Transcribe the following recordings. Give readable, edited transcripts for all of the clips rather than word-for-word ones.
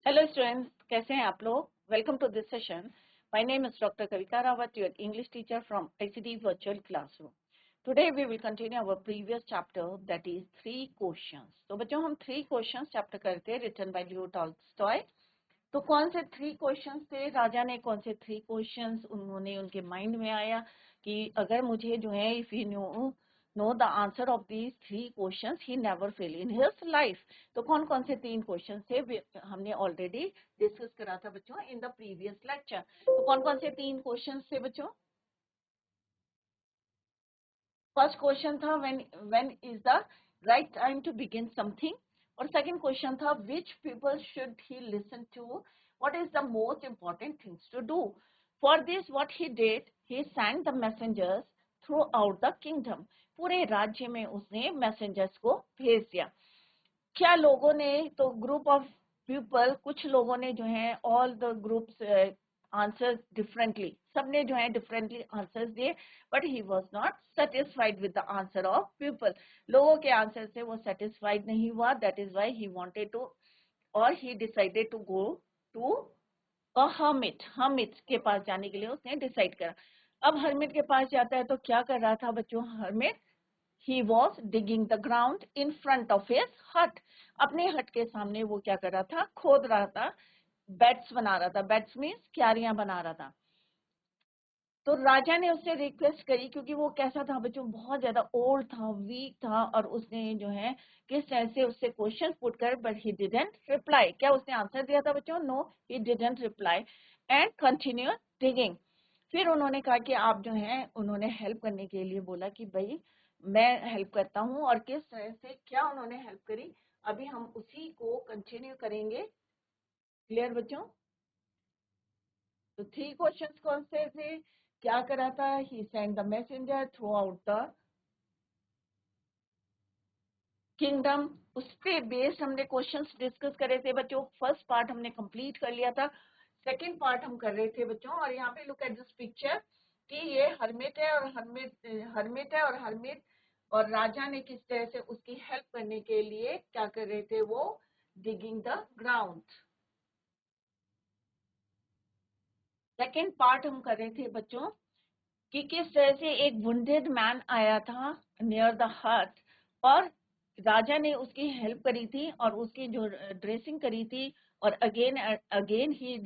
Hello students, कैसे हैं आप लोग? Welcome to this session. My name is Dr. Kavita Rawat, your English teacher from ICT Virtual Classroom. Today we will continue our previous chapter, that is 3 questions. तो बच्चों हम 3 questions chapter करते हैं written by Leo Tolstoy. तो कौन से 3 questions थे? राजा ने कौन से 3 questions उन्होंने उनके माइंड में आया कि अगर मुझे जो है if he know the answer of these 3 questions he never fail in his life. तो कौन कौन से 3 क्वेश्चन थे हमने ऑलरेडी डिस्कस करा था बच्चों इन द प्रीवियस लेक्चर. तो कौन कौन से 3 क्वेश्चन थे बच्चों? फर्स्ट क्वेश्चन था when is the right time to begin something, और सेकंड क्वेश्चन था which people should he listen to, what is the most important things to do. For this what he did, he send the messengers throughout the kingdom. पूरे राज्य में उसने messengers को भेज दिया. क्या लोगों ने, तो ग्रुप ऑफ पीपल, कुछ लोगों ने जो है all the groups answers differently, सबने जो है डिफरेंटली आंसर्स दिए, but he was not satisfied with the answer of people. लोगों के आंसर से वो सेटिस्फाइड नहीं हुआ. That is why he wanted to, और he decided to go to a hermit के पास जाने के लिए उसने डिसाइड करा. अब हर्मिट के पास जाता है तो क्या कर रहा था बच्चों hermit? He was digging the ground in front of his hut. अपने हट के सामने वो क्या कर रहा था? खोद रहा था, बेड्स बना रहा था. बेड्स मीन्स क्यारियां बना रहा था. तो राजा ने उससे रिक्वेस्ट करी, क्योंकि वो कैसा था बच्चों, बहुत ज्यादा ओल्ड था, वीक था, और उसने जो है किस तरह से उससे क्वेश्चन पुट कर, बट ही डिडंट रिप्लाई. क्या उसने आंसर दिया था बच्चों? No, he didn't reply and continue digging. फिर उन्होंने कहा कि आप जो है, उन्होंने हेल्प करने के लिए बोला कि भाई मैं हेल्प करता हूँ, और किस तरह से क्या उन्होंने हेल्प करी अभी हम उसी को कंटिन्यू करेंगे. क्लियर बच्चों? तो 3 क्वेश्चंस कौन से थे? क्या करा था? He send the messenger throughout the kingdom. उस पे बेस्ड हमने क्वेश्चंस डिस्कस करे थे बच्चों. फर्स्ट पार्ट हमने कंप्लीट कर लिया था, सेकंड पार्ट हम कर रहे थे बच्चों. और यहाँ पे लुक एट दिस पिक्चर कि ये हर्मिट है, और हर्मिट और राजा ने किस तरह से उसकी हेल्प करने के लिए क्या कर रहे थे? वो digging the ground. Second part हम कर रहे थे बच्चों कि किस तरह से एक वुंडेड मैन आया था नियर द हट, और राजा ने उसकी हेल्प करी थी और उसकी जो ड्रेसिंग करी थी, और again he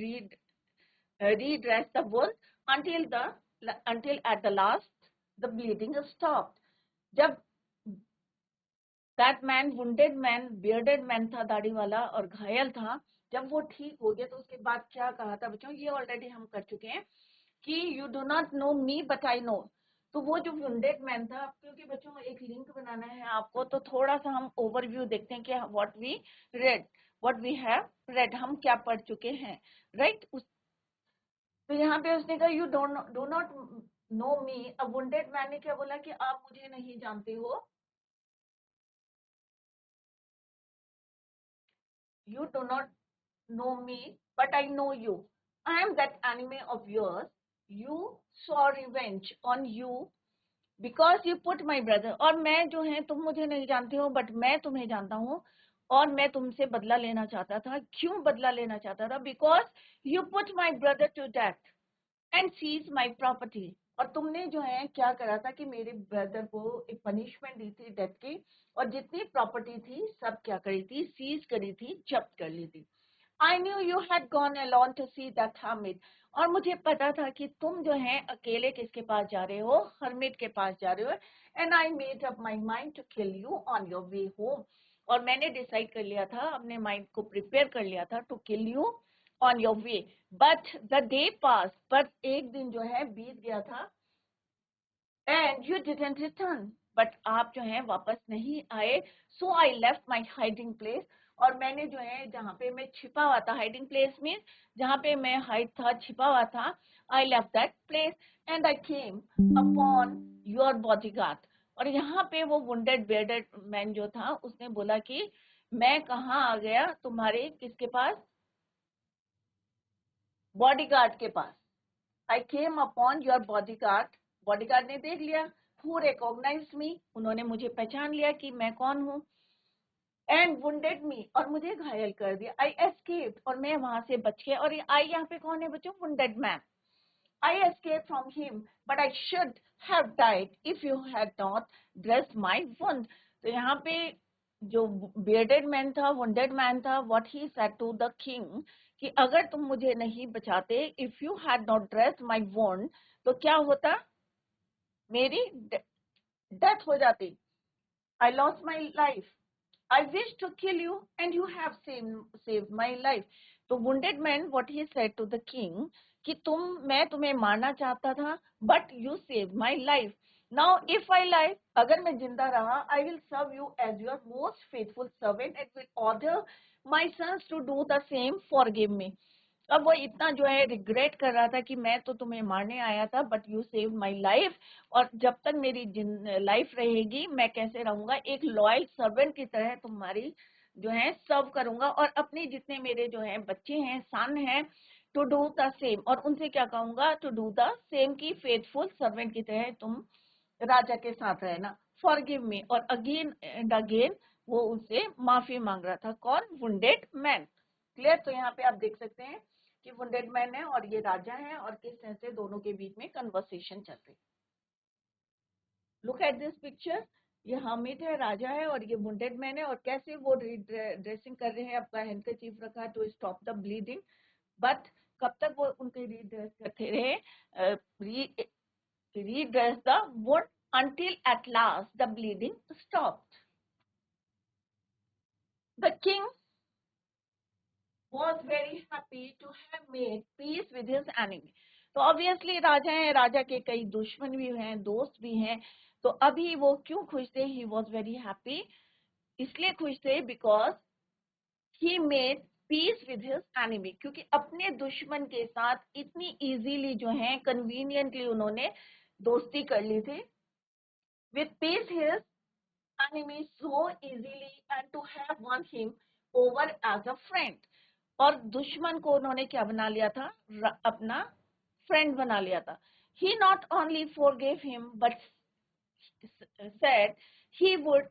redress the wound until at the last the bleeding stopped. जब that man, wounded man, bearded man था, दाढ़ी वाला और घायल था, जब वो ठीक हो गया तो उसके बाद क्या कहा था बच्चों? ये ऑलरेडी हम कर चुके हैं कि you do not know me but I know. तो वो जो वुंडेड मैन था, क्योंकि बच्चों एक लिंक बनाना है आपको, तो थोड़ा सा हम ओवरव्यू देखते हैं कि व्हाट वी हैव रेड, हम क्या पढ़ चुके हैं, राइट. तो यहाँ पे उसने कहा यू डू नॉट नो मी. अब वुंडेड मैन ने क्या बोला कि आप मुझे नहीं जानते हो. You do not know me, but I know you. I am that enemy of yours. You saw revenge on you because you put my brother. और मैं जो है, तुम मुझे नहीं जानते हो, बट मैं तुम्हें जानता हूँ, और मैं तुमसे बदला लेना चाहता था. क्यों बदला लेना चाहता था? Because you put my brother to death and seize my property. और तुमने जो है क्या करा था कि मेरे ब्रदर को एक पनिशमेंट दी थी डेथ की, और जितनी प्रॉपर्टी थी सब क्या करी थी? सीज करी थी, जब्त कर ली थी. I knew you had gone alone to see that hermit. और मुझे पता था कि तुम जो है अकेले किसके पास जा रहे हो? हर्मिट के पास जा रहे हो. And I made up my mind to kill you on your way home. और मैंने डिसाइड कर लिया था, अपने माइंड को प्रिपेयर कर लिया था to kill you on your way. But the day pass, पर एक दिन जो है बीत गया था, and you didn't return, but आप जो है वापस नहीं आए. So I left my hiding place. और मैंने जो है जहाँ पे मैं छिपा हुआ था, हाइडिंग प्लेस मीन्स जहाँ पे मैं हाइड था, छिपा हुआ था, I left that place and I came upon your bodyguard. और यहाँ पे वो वुंडेड बेडेड मैन जो था उसने बोला कि मैं कहाँ आ गया? तुम्हारे किसके पास? बॉडीगार्ड के पास. I came upon your bodyguard. Bodyguard ने देख लिया. हु रिकॉग्नाइज्ड मी, उन्होंने मुझे पहचान लिया कि मैं कौन हूँ. एंड वुंडेड मी, और मुझे घायल कर दिया। आई एस्केप्ड, और मैं वहां से बच गया। और आई यहाँ पे कौन है बच्चों? Wounded man. I escaped from him, but I should have died if you had not dressed my wound. तो यहाँ पे जो bearded man था, wounded man था, what he said to the king कि अगर तुम मुझे नहीं बचाते, if you had not dressed my wound, तो क्या होता? मेरी डेथ हो जाती। I lost my life. I wish to kill you, and you have saved my life. तो wounded man, what he said to the king कि मैं तुम्हें मारना चाहता था, but you saved my life. Now if I live, अगर मैं जिंदा रहा, I will serve you as your most faithful servant and will order my sons to do the same. Forgive me. अब वो इतना जो है रिग्रेट कर रहा था कि मैं तो तुम्हें मारने आया था, but you save my life, और जब तक मेरी लाइफ रहेगी मैं कैसे रहूंगा? एक लॉयल सर्वेंट की तरह तुम्हारी जो है सर्व करूंगा, और अपने जितने मेरे जो है बच्चे हैं, सन हैं, टू डू द सेम, और उनसे क्या कहूंगा? टू डू द सेम की फेथफुल सर्वेंट की तरह तुम राजा के साथ रहना। फॉरगिव मी, और अगेन एंड अगेन वो उनसे माफी मांग रहा था। कौन? Wounded man. क्लियर? तो यहाँ पे आप देख सकते हैं कि वुंडेड मैन है और ये राजा है, और किस तरह से दोनों के बीच में कन्वर्सेशन चल रही। Look at this picture. ये हामिद है, राजा है, और ये वुंडेड मैन है, और कैसे वो ड्रेसिंग कर रहे हैं, अपना हैंडकरचीफ रखा to stop the bleeding. But कब तक वो उनके रीड्रेस करते रहे? Redress the wound until at last the bleeding stopped. The king was very happy to have made peace with his enemy. तो ऑब्वियसली राजा है, राजा के कई दुश्मन भी हैं, दोस्त भी हैं, तो अभी वो क्यों खुश थे? ही वॉज वेरी हैप्पी, इसलिए खुश थे because he made peace with his enemy, क्योंकि अपने दुश्मन के साथ इतनी इजीली जो है कन्वीनियंटली उन्होंने दोस्ती कर ली थी। With piece his enemy so easily and to have won him over as a friend, और दुश्मन को उन्होंने क्या बना लिया था? अपना फ्रेंड बना लिया था। he not only forgave him but said he would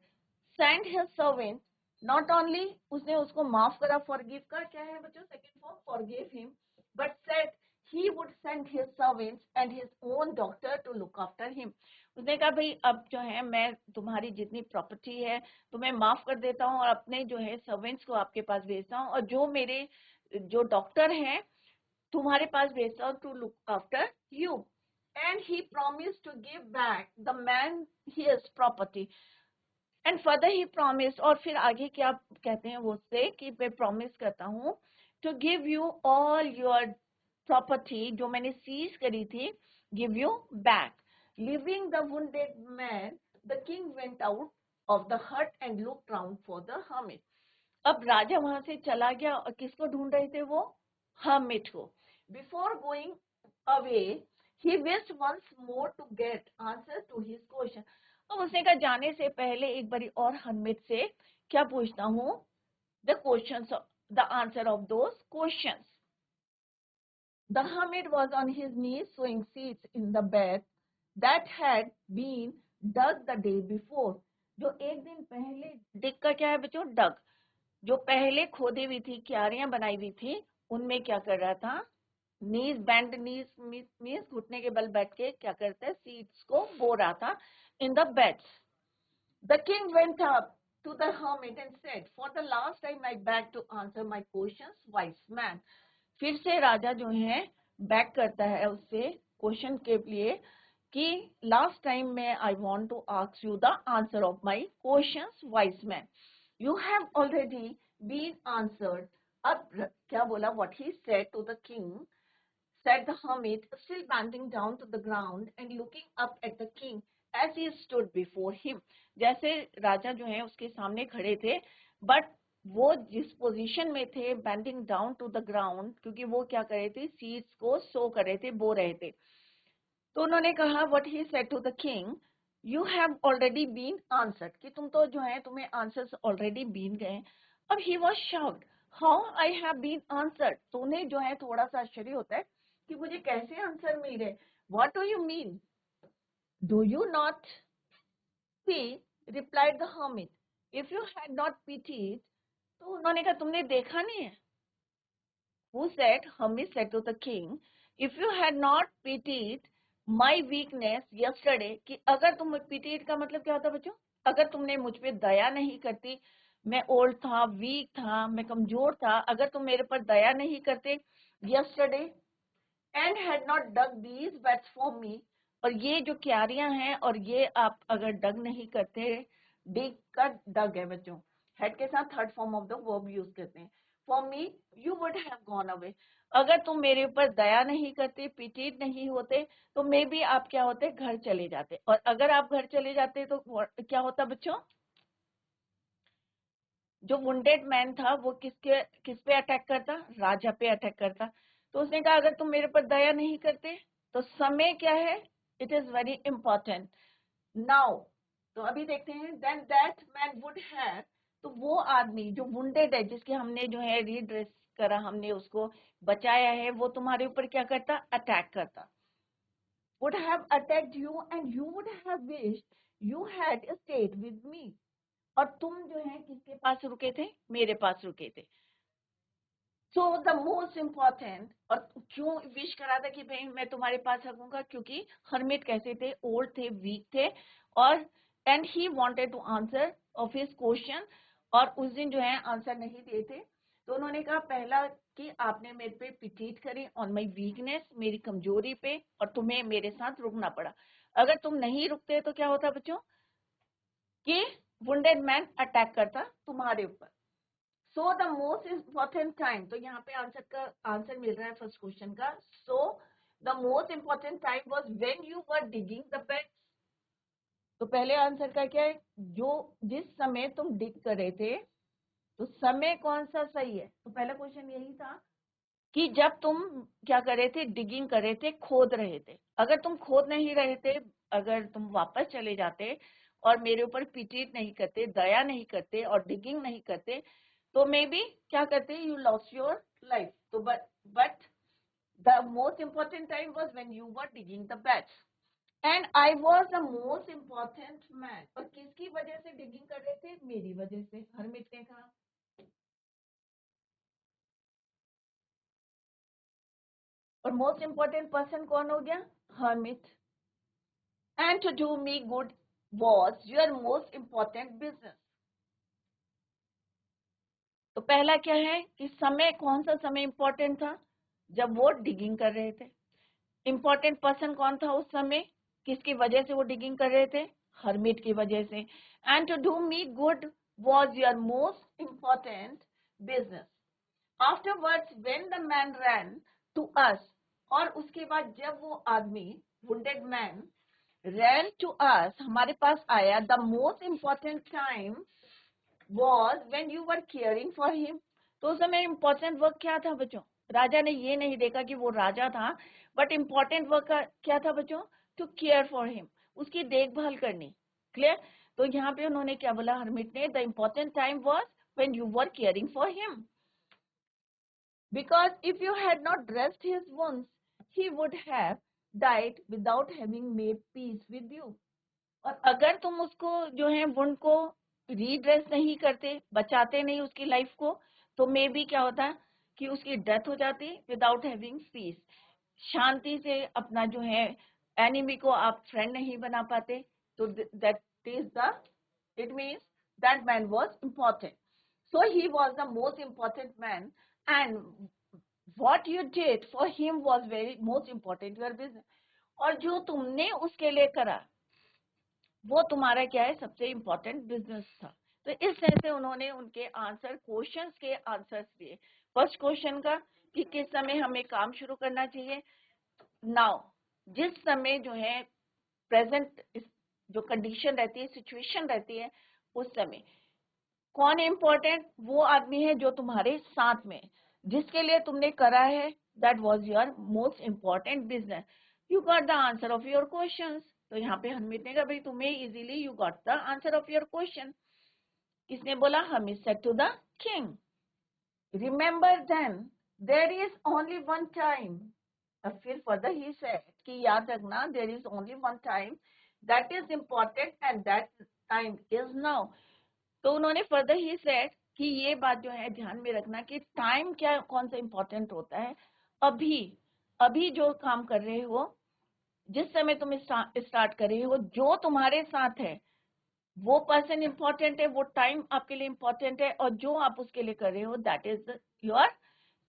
send his servant, not only उसने उसको माफ करा, forgive का क्या है बच्चों? Second form forgave him, but said he would send his servants and his own doctor to look after him. उसने कहा भाई अब जो है मैं तुम्हारी जितनी प्रॉपर्टी है तुम्हें माफ कर देता हूँ, और अपने जो है सर्वेंट्स को आपके पास भेजता हूँ, और जो मेरे जो डॉक्टर हैं तुम्हारे पास भेजता हूँ to look after you. And he promised to give back the man his property, and further he promised, और फिर आगे क्या कहते हैं वो उससे कि मैं प्रॉमिस करता हूँ to give you all your property जो मैंने सीज करी थी, give you back. Leaving the wounded man, the king went out of the hut and looked round for the hermit. अब राजा वहां से चला गया, और किसको ढूंढ रहे थे वो? hermit को। Before going away, he wished once more to get answer to his question. अब उसने कहा जाने से पहले एक बारी और hermit से क्या पूछता हूँ? The questions, the answer of those questions. The hermit was on his knees sewing seeds in the bed that had been dug the day before. जो एक दिन पहले, डिग का क्या है बच्चों? डग, जो पहले खोदी हुई थी, क्यारियां बनाई हुई थी, उनमें क्या कर रहा था? नीज बैंड, नीज मीन्स घुटने के बल बैठ के क्या करता है? सीड्स को बो रहा था in the beds. The king went up to the hermit and said, for the last time I beg to answer my questions, wise man. फिर से राजा जो है बैक करता है उससे क्वेश्चन के लिए कि लास्ट टाइम में I want to ask you the answer of my questions, wise man. You have already been answered. अब क्या बोला? What he said to the king, said the hermit, still bending down to the ground and looking up at the king as he stood before him. जैसे राजा जो है उसके सामने खड़े थे, बट वो जिस पोजीशन में थे, bending down to the ground, क्योंकि वो क्या कर रहे थे? सीड्स को सो कर रहे थे, बो रहे थे। तो उन्होंने कहा, what he said to the king, you have already been answered, कि तुम तो जो है तुम्हें आंसर्स ऑलरेडी बीन गए। अब he was shocked, how I have been answered. तो उन्हें जो है थोड़ा सा आश्चर्य होता है कि मुझे कैसे आंसर मिल रहे? What do you mean? Do you not see, replied the hermit, if you had not pitied, तो उन्होंने कहा तुमने देखा नहीं है. Who said? Hermes said to the king, if you had not pitied my weakness yesterday, कि अगर तुम pitied का मतलब क्या होता है बच्चों? अगर तुमने मुझ पे दया नहीं करती, मैं ओल्ड था, वीक था, मैं कमजोर था, अगर तुम मेरे पर दया नहीं करते yesterday and had not dug these beds for me, और ये जो क्यारियां हैं और ये आप अगर डग नहीं करते, डिग का डग है बच्चों, हेड के साथ third form of the verb use करते हैं. For me you would have gone away, अगर तुम मेरे ऊपर दया नहीं करते, पिटीट नहीं होते, तो मे बी आप क्या होते, घर चले जाते. और अगर आप घर चले जाते तो क्या होता बच्चों? जो वुंडेड मैन था वो किस पे अटैक करता? राजा पे अटैक करता. तो उसने कहा अगर तुम मेरे पर दया नहीं करते, तो समय क्या है, it is very important now. तो अभी देखते हैं, then that man would have, तो वो आदमी जो वुंडेड है, जिसके हमने जो है रीड्रेस करा, हमने उसको बचाया है, वो तुम्हारे ऊपर क्या करता? अटैक करता. would have attacked you and you would have wished you had stayed with me, और तुम जो है किसके पास रुके थे? मेरे पास रुके थे. सो द मोस्ट इम्पॉर्टेंट, और क्यों विश करा था कि भाई मैं तुम्हारे पास रखूंगा? क्योंकि हर्मिट कैसे थे? ओल्ड थे, वीक थे, और and he wanted to answer of his question, और उस दिन जो है आंसर नहीं दिए थे. तो उन्होंने कहा पहला कि आपने मेरे पे पिटीट करी ऑन माई वीकनेस, मेरी कमजोरी पे, और तुम्हें मेरे साथ रुकना पड़ा. अगर तुम नहीं रुकते तो क्या होता बच्चों? कि वुंडेड मैन अटैक करता तुम्हारे ऊपर. So the most important time, तो यहाँ पे आंसर मिल रहा है फर्स्ट क्वेश्चन का. So the most important time was when you were digging the beds. तो पहले आंसर का क्या है? जो जिस समय तुम डिग कर रहे थे, तो समय कौन सा सही है? तो पहला क्वेश्चन यही था कि जब तुम क्या कर रहे थे? डिगिंग कर रहे थे, खोद रहे थे. अगर तुम खोद नहीं रहे थे, अगर तुम वापस चले जाते और मेरे ऊपर पिटीट नहीं करते, दया नहीं करते और डिगिंग नहीं करते, तो मे बी क्या करते? You lost your life. तो but the most important time was when you were digging the beds and I was the most important man. और किसकी वजह से डिगिंग कर रहे थे? मेरी वजह से. हरमिट ने कहा. और मोस्ट इम्पॉर्टेंट पर्सन कौन हो गया? Hermit. And to do me good was your most important business. तो पहला क्या है कि समय, कौन सा समय इंपॉर्टेंट था? जब वो डिगिंग कर रहे थे. इंपॉर्टेंट पर्सन कौन था उस समय? किसकी वजह से वो डिगिंग कर रहे थे? हर्मिट की वजह से. And to do me good was your most important business. Afterwards, when the man ran to us, और उसके बाद जब वो आदमी, wounded man, ran to us, हमारे पास आया, the most important time was when you were caring for him. तो उस समय important वर्क क्या था बच्चों? राजा ने ये नहीं देखा कि वो राजा था, बट important वर्क क्या था बच्चों? To care for him, उसकी देखभाल करनी. क्लियर? तो यहाँ पे उन्होंने क्या बोला हरमिट ने? The important time was when you were caring for him. Because if you had not dressed his wounds, he would have died without having made peace with you. और अगर तुम उसको जो है वुंड को रीड्रेस नहीं करते, बचाते नहीं उसकी लाइफ को, तो मे बी क्या होता कि उसकी डेथ हो जाती विदाउट हैविंग पीस. शांति से अपना जो है एनिमी को आप फ्रेंड नहीं बना पाते. तो that is the, it means that man was important. So he was the most important man, and what you did for him was very most important your business. और जो तुमने उसके लिए करा, वो तुम्हारा क्या है? सबसे इम्पोर्टेंट बिजनेस था. तो इस तरह से उन्होंने उनके आंसर, क्वेश्चंस के आंसर्स दिए. फर्स्ट क्वेश्चन का कि किस समय हमें काम शुरू करना चाहिए. नाउ, जिस समय जो है प्रेजेंट जो कंडीशन रहती है, सिचुएशन रहती है, उस समय कौन इम्पोर्टेंट? वो आदमी है जो तुम्हारे साथ में, जिसके लिए तुमने करा है. That was your most important business. You got the answer of your questions. तो यहाँ पे हरमित ने कहा भाई तुम्हें easily you got the answer of your question. किसने बोला? Hermit said to the king, remember then there is only one time. फिर फर्दर ही सेड कि याद रखना, there is only one time that is important and that time is now. तो उन्होंने further he said कि ये बात जो है ध्यान में रखना कि टाइम क्या कौन सा इम्पोर्टेंट होता है। अभी अभी जो काम कर रहे हो, जिस समय तुम स्टार्ट कर रहे हो, जो तुम्हारे साथ है वो पर्सन इंपॉर्टेंट है, वो टाइम आपके लिए इंपॉर्टेंट है, और जो आप उसके लिए कर रहे हो that is your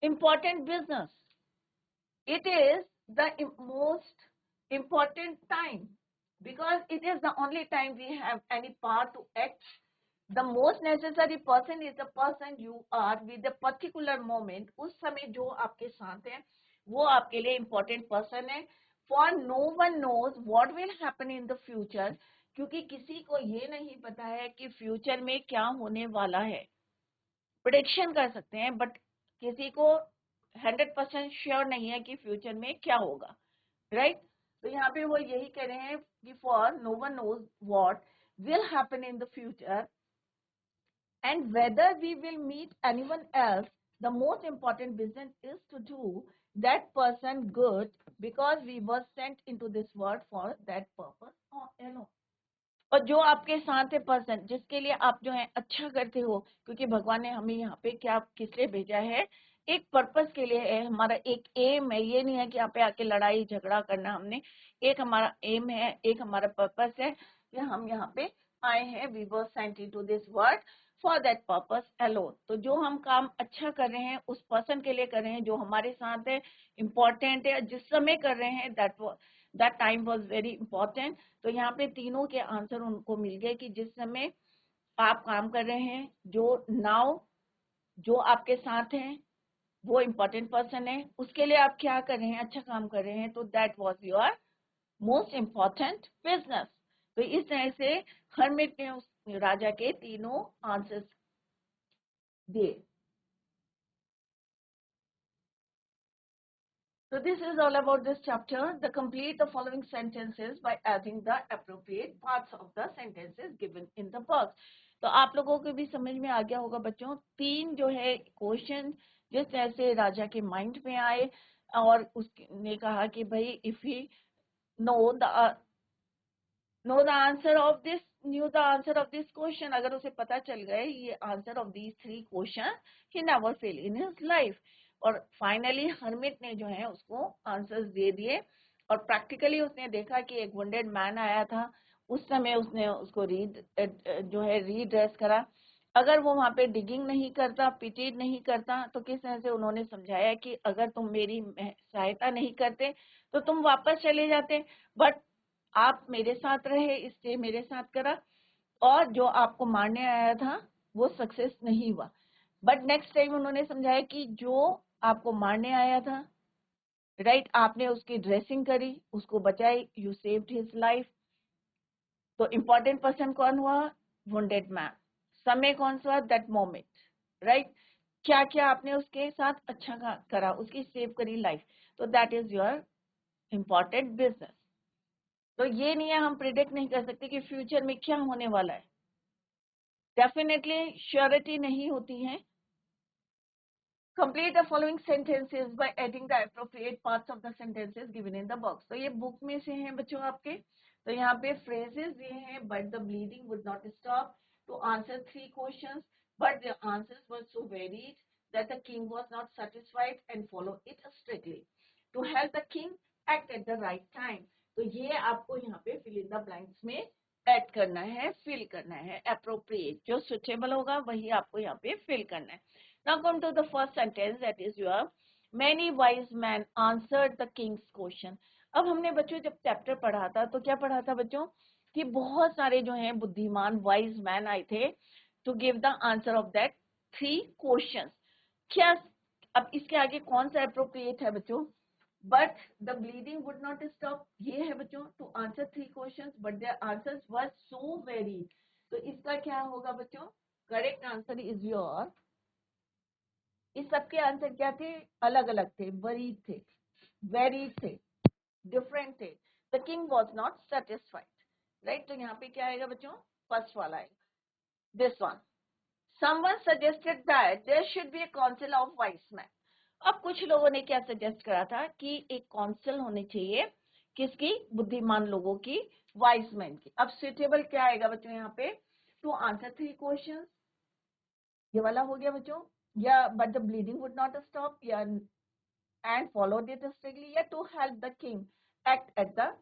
important business. It is the most important time, because it is the only time we have any power to act. The most necessary person is the person you are with a particular moment. उस समय जो आपके साथ है वो आपके लिए important person है. For no one knows what will happen in the future, क्योंकि किसी को ये नहीं पता है कि फ्यूचर में क्या होने वाला है. प्रेडिक्शन कर सकते हैं बट किसी को 100% श्योर नहीं है कि फ्यूचर में क्या होगा, राइट? तो यहाँ पे वो यही कह रहे हैं कि for no one knows what will happen in the future and whether we will meet anyone else. The most important business is to do that person good, because we were sent into this world for that purpose. और जो आपके साथ है person जिसके लिए आप जो है अच्छा करते हो, क्योंकि भगवान ने हमें यहाँ पे क्या किस लिए भेजा है, एक पर्पस के लिए है. हमारा एक एम है, ये नहीं है कि यहाँ पे आके लड़ाई झगड़ा करना. हमने एक हमारा एम है, एक हमारा पर्पस है कि हम यहाँ पे आए हैं. We were sent into this world for that purpose alone. तो जो हम काम अच्छा कर रहे हैं उस पर्सन के लिए कर रहे हैं जो हमारे साथ है, इम्पोर्टेंट है, जिस समय कर रहे हैं that time was very important. तो यहाँ पे तीनों के आंसर उनको मिल गए कि जिस समय आप काम कर रहे हैं, जो नाउ जो आपके साथ हैं वो इम्पोर्टेंट पर्सन है, उसके लिए आप क्या कर रहे हैं, अच्छा काम कर रहे हैं, तो that was your most important business. तो इस तरह से हर्मिट ने उस राजा के तीनों आंसर्स दिए. So this is all about this chapter. The complete the following sentences by adding the appropriate parts of the sentences given in the box. तो आप लोगों को भी समझ में आ गया होगा बच्चों. तीन जो है क्वेश्चन जिस तरह से राजा के माइंड में आए और उसने कहा कि भाई if he know the answer of this knew the answer of this question, अगर उसे पता चल गए ये answer of these three question, he never fail in his life. और फाइनली हर्मिट ने जो है उसको आंसर्स दे दिए और प्रैक्टिकली उसने देखा कि एक वुंडेड मैन आया था, उस समय उसने उसको रीड्रेस करा. अगर वो वहां पे डिगिंग नहीं करता, पिटीड नहीं करता, तो किस तरह से उन्होंने समझाया कि अगर तुम मेरी सहायता नहीं करते तो तुम वापस चले जाते, बट आप मेरे साथ रहे इसलिए मेरे साथ करा, और जो आपको मारने आया था वो सक्सेस नहीं हुआ. बट नेक्स्ट टाइम उन्होंने समझाया कि जो आपको मारने आया था, राइट, आपने उसकी ड्रेसिंग करी, उसको बचाई, यू सेव्ड हिज लाइफ. तो इम्पोर्टेंट पर्सन कौन हुआ? Wounded man. समय कौन सा? That moment, right. क्या क्या आपने उसके साथ अच्छा करा, उसकी सेव करी लाइफ, तो that is your important business. तो ये नहीं है, हम प्रिडिक्ट नहीं कर सकते कि फ्यूचर में क्या होने वाला है. डेफिनेटली श्योरिटी नहीं होती है. Complete the following sentences by adding the appropriate parts of the sentences given in the box. तो ये बुक में से हैं बच्चों आपके. तो यहाँ पे phrases ये हैं, but the bleeding would not stop to answer 3 questions, but the answers were so varied that the king was not satisfied and followed it strictly. To help the king act at the right time. तो ये आपको यहाँ पे fill in the blanks में add करना है, fill करना है. Appropriate जो suitable होगा वही आपको यहाँ पे fill करना है. Now come to the first sentence, that is your many wise men answered the king's question. अब हमने बच्चों जब चैप्टर पढ़ा था तो क्या पढ़ा था बच्चों कि बहुत सारे जो हैं बुद्धिमान वाइज मैन आए थे to give the answer of that 3 questions. क्या अब इसके आगे कौन सा अप्रोप्रिएट है बच्चों? But the bleeding would not stop, ये है बच्चों to answer 3 questions but their answers were so very. तो इसका क्या होगा बच्चों? करेक्ट आंसर इज योर, इस सबके आंसर क्या थे? अलग अलग थे, वरीड थे, वेरीड थे, डिफरेंट थे. The king was not satisfied, right. तो यहाँ पे क्या आएगा बच्चों? फर्स्ट वाला आएगा, this one. Someone suggested that there should be a council of wise men. अब कुछ लोगों ने क्या सजेस्ट करा था कि एक काउंसिल होनी चाहिए, किसकी? बुद्धिमान लोगों की, वाइज मैन की. अब सुटेबल क्या आएगा बच्चों यहाँ पे? टू आंसर 3 क्वेश्चंस, ये वाला हो गया बच्चों, या but the bleeding would not stop, या एंड फॉलोड इट स्ट्रिक्टली, या to help the king act at the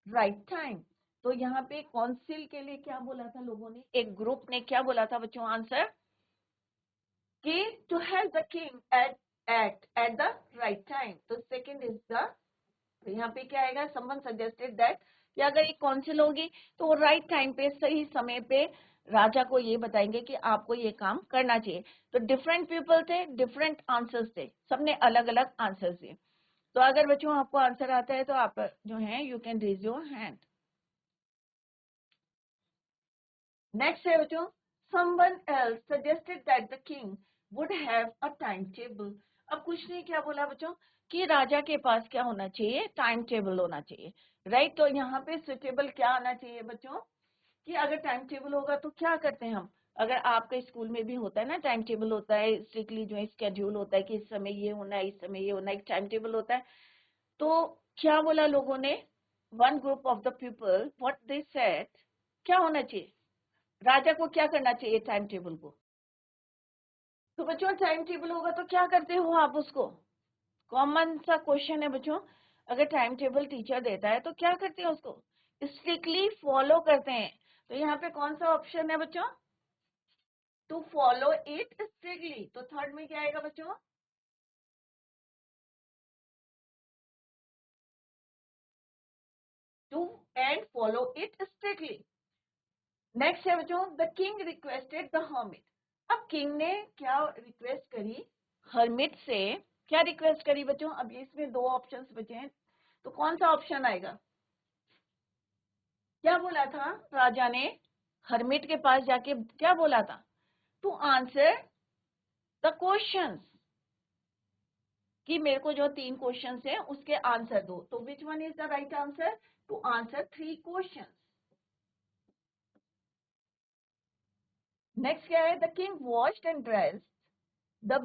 right time. तो यहाँ पे काउंसिल के लिए क्या बोला था लोगों ने, एक ग्रुप ने क्या बोला था बच्चों आंसर, कि to help the king act at the right time. तो सेकंड इज द, तो यहाँ पे क्या आएगा, समवन सजेस्टेड दैट, कि अगर एक काउंसिल होगी तो वो राइट टाइम पे, सही समय पे राजा को ये बताएंगे कि आपको ये काम करना चाहिए। तो डिफरेंट पीपल थे, डिफरेंट आंसर्स थे, सबने अलग अलग आंसर्स दिए। तो अगर बच्चों आपको आंसर आता है तो आप जो है you can raise your hand. Next है बच्चों, someone else suggested that the king would have a timetable। अब कुछ ने क्या बोला बच्चों, कि राजा के पास क्या होना चाहिए, टाइम टेबल होना चाहिए, राइट। तो यहाँ पे सुटेबल क्या आना चाहिए बच्चों, कि अगर टाइम टेबल होगा तो क्या करते हैं हम, अगर आपके स्कूल में भी होता है ना, टाइम टेबल होता है, स्ट्रिक्टली जो है स्केड्यूल होता है कि इस समय ये होना है, इस समय ये होना है, एक टाइम टेबल होता है। तो क्या बोला लोगों ने, one group of the people what they said, क्या होना चाहिए, राजा को क्या करना चाहिए टाइम टेबल को। तो बच्चों टाइम टेबल होगा तो क्या करते हो आप उसको, कॉमन सा क्वेश्चन है बच्चों, अगर टाइम टेबल टीचर देता है तो क्या करते हैं उसको, स्ट्रिक्टली फॉलो करते हैं। तो यहाँ पे कौन सा ऑप्शन है बच्चों, टू फॉलो इट स्ट्रिक्टली। तो थर्ड में क्या आएगा बच्चों, to and follow it strictly. Next है बच्चों, the king requested the hermit. अब किंग ने क्या रिक्वेस्ट करी, हर्मिट से क्या रिक्वेस्ट करी बच्चों। अब इसमें दो ऑप्शंस बचे हैं, तो कौन सा ऑप्शन आएगा, क्या बोला था राजा ने हर्मिट के पास जाके, क्या बोला था, टू आंसर द क्वेश्चंस, कि मेरे को जो 3 क्वेश्चंस है उसके आंसर दो। तो which one is the right answer, to answer 3 questions. Next क्या है, the king washed and dressed the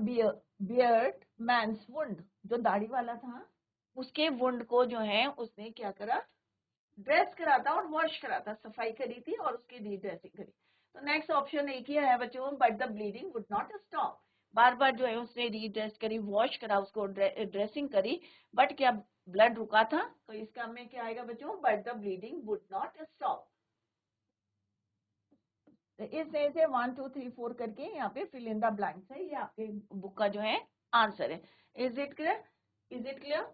beard man's wound. जो दाढ़ी वाला था उसके वुंड को जो है उसने क्या करा, ड्रेस करा था और वॉश करा था, सफाई करी थी और उसकी रीड्रेसिंग करी। तो नेक्स्ट ऑप्शन एक ही है बच्चों, but the bleeding would not stop. बार बार जो है उसने रीड्रेस करी, वॉश करा, उसको ड्रेसिंग करी, बट क्या ब्लड रुका था। तो इसका में क्या आएगा बच्चों, but the bleeding would not stop. तो इस तरह से 1 2 3 4 करके यहाँ पे फिल इन द ब्लैंक्स है, ये आपके बुक का जो है आंसर है। Is it clear, is it clear.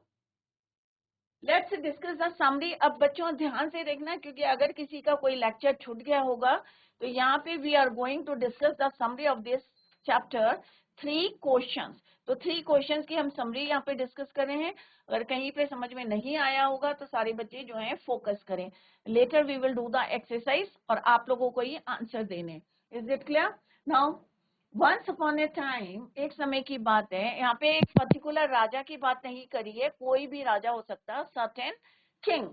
Let's discuss the summary. अब बच्चों ध्यान से देखना, क्योंकि अगर किसी का कोई लेक्चर छूट गया होगा तो यहाँ पे we are going to discuss the summary of this chapter, 3 questions. तो 3 क्वेश्चंस की हम समरी यहाँ पे डिस्कस कर रहे हैं। अगर कहीं पे समझ में नहीं आया होगा तो सारे बच्चे जो हैं फोकस करें। Later we will do the exercise और आप लोगों को ये आंसर देने। Is it clear now. Once upon a time, एक समय की बात है, यहाँ पे एक पर्टिकुलर राजा की बात नहीं करी है, कोई भी राजा हो सकता, certain king.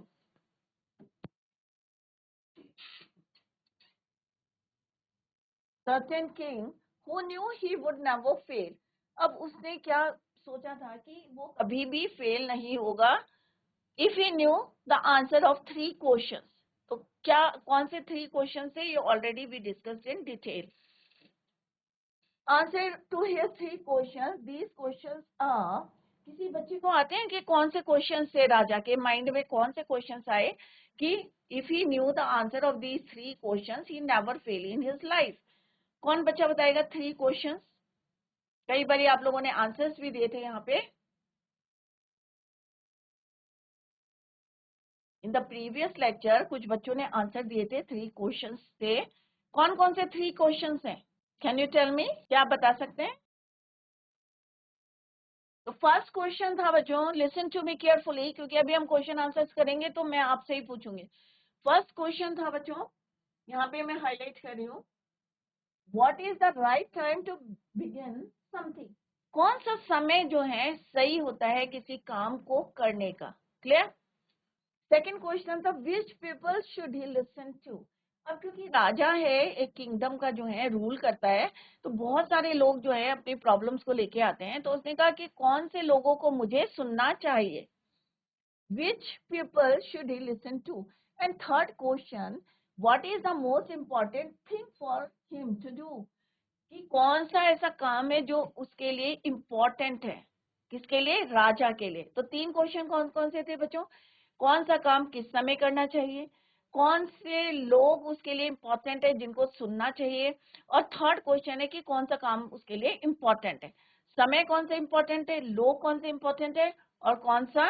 Certain king who knew he would never fail. अब उसने क्या सोचा था कि वो कभी भी फेल नहीं होगा, if he knew the answer of 3 questions. तो क्या कौन से 3 क्वेश्चन है, ये already we discussed in detail. Answer to here 3 questions, these questions are, किसी बच्चे को आते हैं कि कौन से क्वेश्चन से राजा के माइंड में कौन से क्वेश्चंस आए कि if he knew the answer of these 3 questions he never fail in his life. कौन बच्चा बताएगा 3 क्वेश्चंस। कई बार आप लोगों ने आंसर्स भी दिए थे यहाँ पे इन द प्रीवियस लेक्चर, कुछ बच्चों ने आंसर दिए थे 3 क्वेश्चंस से। कौन कौन से 3 क्वेश्चंस हैं, कैन यू टेल मी, क्या आप बता सकते हैं। तो फर्स्ट क्वेश्चन था बच्चों, लिसन टू मी केयरफुली, क्योंकि अभी हम क्वेश्चन आंसर्स करेंगे तो मैं आपसे ही पूछूंगी। फर्स्ट क्वेश्चन था बच्चों, यहाँ पे मैं हाईलाइट कर रही हूँ, what is the right time to begin something. कौन सा समय जो है सही होता है किसी काम को करने का। क्लियर। सेकंड क्वेश्चन था, which people should he listen to. अब क्योंकि राजा है, एक किंगडम का जो है रूल करता है, तो बहुत सारे लोग जो है अपनी प्रॉब्लम्स को लेके आते हैं, तो उसने कहा कि कौन से लोगों को मुझे सुनना चाहिए, which people should he listen to। And third question, what is the most important thing for him to do, कि कौन सा ऐसा काम है जो उसके लिए इम्पोर्टेंट है, किसके लिए, राजा के लिए। तो 3 क्वेश्चन कौन कौन से थे बच्चों, कौन सा काम किस समय करना चाहिए, कौन से लोग उसके लिए इम्पोर्टेंट है जिनको सुनना चाहिए, और थर्ड क्वेश्चन है कि कौन सा काम उसके लिए इम्पोर्टेंट है, समय कौन सा इम्पोर्टेंट है, लोग कौन से इम्पोर्टेंट है, और कौन सा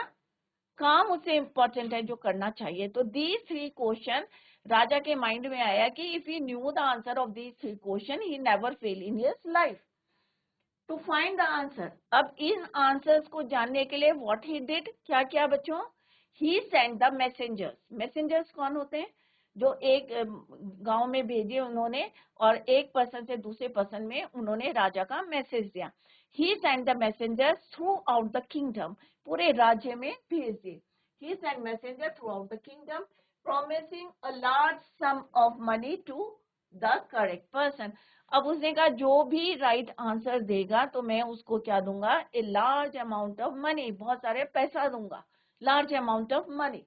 काम उसे इम्पोर्टेंट है जो करना चाहिए। तो दीज 3 क्वेश्चन राजा के माइंड में आया कि if he knew the answer of these 3 question he never fail in his life. To find the answer, अब इन आंसर्स को जानने के लिए व्हाट ही डिड, क्या किया बच्चों, ही सेंड द मैसेंजर्स। मैसेंजर्स कौन होते हैं, जो एक गांव में भेजे उन्होंने, और एक पर्सन से दूसरे पर्सन में उन्होंने राजा का मैसेज दिया। He send the messengers throughout the kingdom, पूरे राज्य में भेज दिए। He send messenger throughout the kingdom promising a large sum of money to the correct person। अब उसने कहा जो भी राइट आंसर देगा तो मैं उसको क्या दूंगा, a large amount of money, बहुत सारे पैसा दूंगा, लार्ज अमाउंट ऑफ मनी।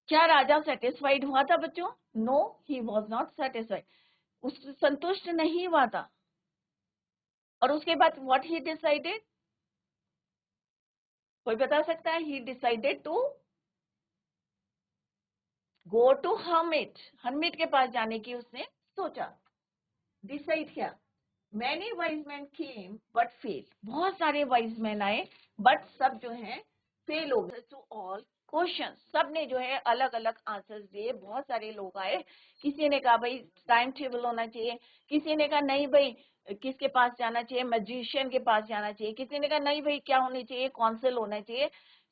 क्या राजा सेटिस्फाइड हुआ था बच्चों, no he was not satisfied, उस संतुष्ट नहीं हुआ था। और उसके बाद व्हाट ही डिसाइडेड, कोई बता सकता है, he decided to go to hermit, hermit के पास जाने की उसने सोचा, डिसाइड किया। Many wise men came but failed, बहुत सारे वाइज मैन आए बट सब जो है फेल हो गए टू ऑल क्वेश्चन, सब ने जो है अलग अलग आंसर्स दिए। बहुत सारे लोग आए, किसी ने कहा भाई टाइम टेबल होना चाहिए, किसी ने कहा नहीं भाई किसके पास जाना चाहिए, मैजिशियन के पास जाना चाहिए, किसी ने कहा नहीं भाई क्या होनी चाहिए, कौंसिल होना चाहिए।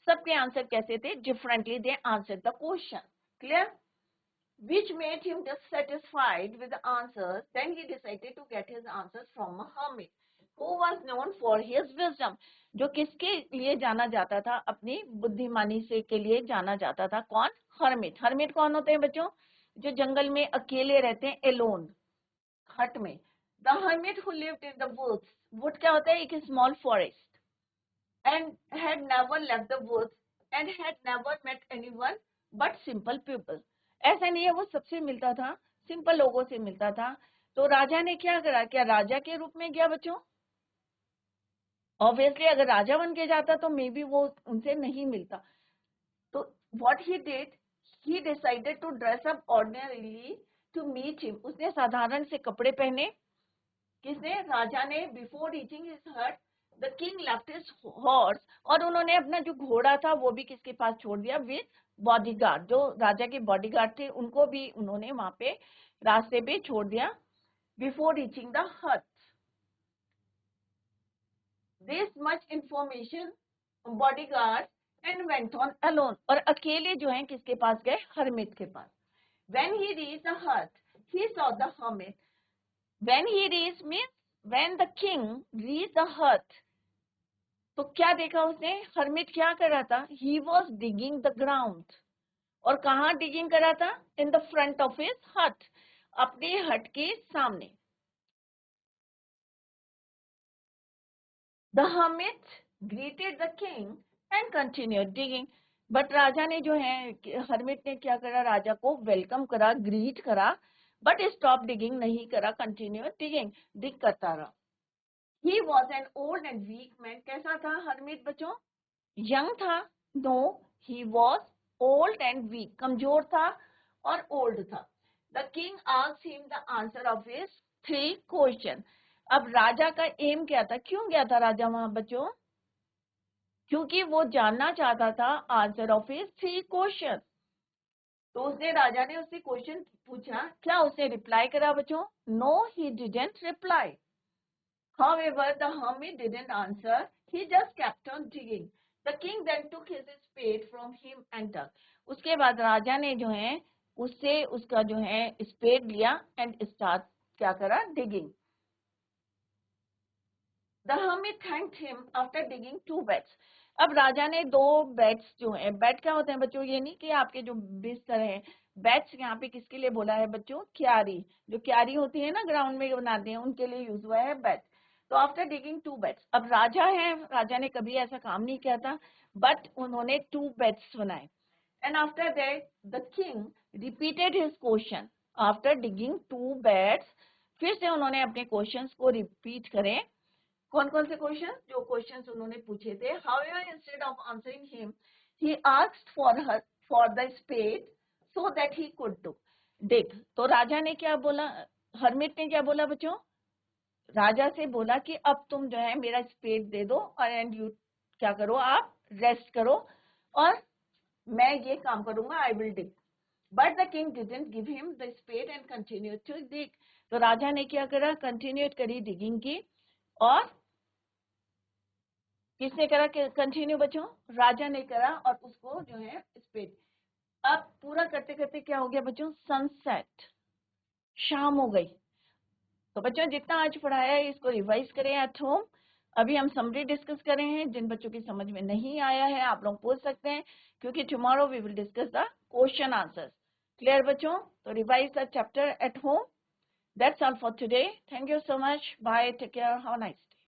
सबके आंसर कैसे थे, differently they answer the question. Clear, which made him dissatisfied with the answers. Then he decided to get his answers from a hermit who was known for his wisdom, जो किसके लिए जाना जाता था, अपनी बुद्धिमानी से के लिए जाना जाता था, कौन, हर्मिट। हर्मिट कौन होते हैं बच्चों, जो जंगल में अकेले रहते हैं, एलोन, हट में। The hermit who lived in the woods, wood क्या होता है, एक small forest, and had never left the woods and had never met anyone but simple people। ऐसा नहीं है, वो सबसे मिलता था, सिंपल लोगों से मिलता था। तो राजा ने क्या करा, क्या राजा के रूप में गया बच्चों, ऑब्वियसली अगर राजा बन के जाता तो मे बी वो उनसे नहीं मिलता। तो what he did, he decided to dress up ordinarily to meet him, उसने साधारण से कपड़े पहने, किसने, राजा ने। Before reaching his hut the king left his horse, और उन्होंने अपना जो घोड़ा था वो भी किसके पास छोड़ दिया, विद बॉडीगार्ड, जो राजा के बॉडीगार्ड थे उनको भी उन्होंने वहां पे रास्ते पे छोड़ दिया। बिफोर रीचिंग द हट this much information bodyguard and went on alone, और अकेले जो है किसके पास गए, हर्मिट के पास। व्हेन ही रीच्ड द हट he saw the hermit, when he reached means when the king reached the हट, तो क्या देखा उसने, हर्मिट क्या कर रहा था, he was digging the ground, और कहाँ डिगिंग कर रहा था, in the front of his hut, अपने हट के सामने। The hermit greeted the king and continued digging, but राजा ने जो है, हर्मिट ने क्या करा, राजा को वेलकम करा, ग्रीट करा, बट स्टॉप डिगिंग नहीं करा, कंटिन्यू डिगिंग, डिग करता रहा। He was an old and weak man, कैसा था हर्मिट बच्चों, यंग था, no he was old and weak, कमजोर था और ओल्ड था। The king asked him the answer of his 3 question. अब राजा का एम क्या था, क्यों गया था राजा वहां बच्चों, क्योंकि वो जानना चाहता था आंसर ऑफ हिज 3 क्वेश्चन। तो उसने, राजा ने उससे क्वेश्चन पूछा, क्या उसने रिप्लाई करा बच्चों, no he didn't reply. However, the hermit didn't answer. He just kept on digging. The king then took his spade from him and dug. उसके बाद राजा ने जो है उससे उसका जो है स्पेड लिया एंड स्टार्ट क्या करा, digging. The hermit thanked him after digging 2 beds. अब राजा ने 2 बेड्स जो है, बेड क्या होते हैं बच्चों, ये नहीं कि आपके जो बिस्तर है, बेड्स यहाँ पे किसके लिए बोला है बच्चों, क्यारी, जो क्यारी होती है ना ग्राउंड में बनाते हैं, उनके लिए यूज हुआ है बेड। तो आफ्टर डिगिंग 2 बेड्स, अब राजा है, राजा ने कभी ऐसा काम नहीं किया था, बट उन्होंने 2 बेड्स बनाए। And after that, the king repeated his question. After digging 2 beds, फिर से उन्होंने अपने क्वेश्चंस को रिपीट करें. कौन कौन से क्वेश्चन? जो क्वेश्चंस उन्होंने पूछे थे. However, instead of answering him, he asked for the spade so that he could dig. तो राजा ने क्या बोला? हर्मिट ने क्या बोला बच्चों? राजा से बोला कि अब तुम जो है मेरा स्पेड दे दो और एंड यू क्या करो, आप रेस्ट करो और मैं ये काम करूंगा, I will dig. But the king didn't give him the spade and continue to dig. तो राजा ने क्या करा? कंटिन्यू करी डिगिंग की. और किसने करा कंटिन्यू बच्चों? राजा ने करा और उसको जो है स्पेड. अब पूरा करते करते क्या हो गया बच्चों? सनसेट, शाम हो गई. तो बच्चों जितना आज पढ़ाया है इसको रिवाइज करें एट होम. अभी हम समरी डिस्कस कर रहे हैं. जिन बच्चों की समझ में नहीं आया है आप लोग पूछ सकते हैं, क्योंकि tomorrow we will discuss the question answers. Clear बच्चों? तो revise the chapter at home. That's all for today. Thank you so much. Bye. Take care. Have a nice day.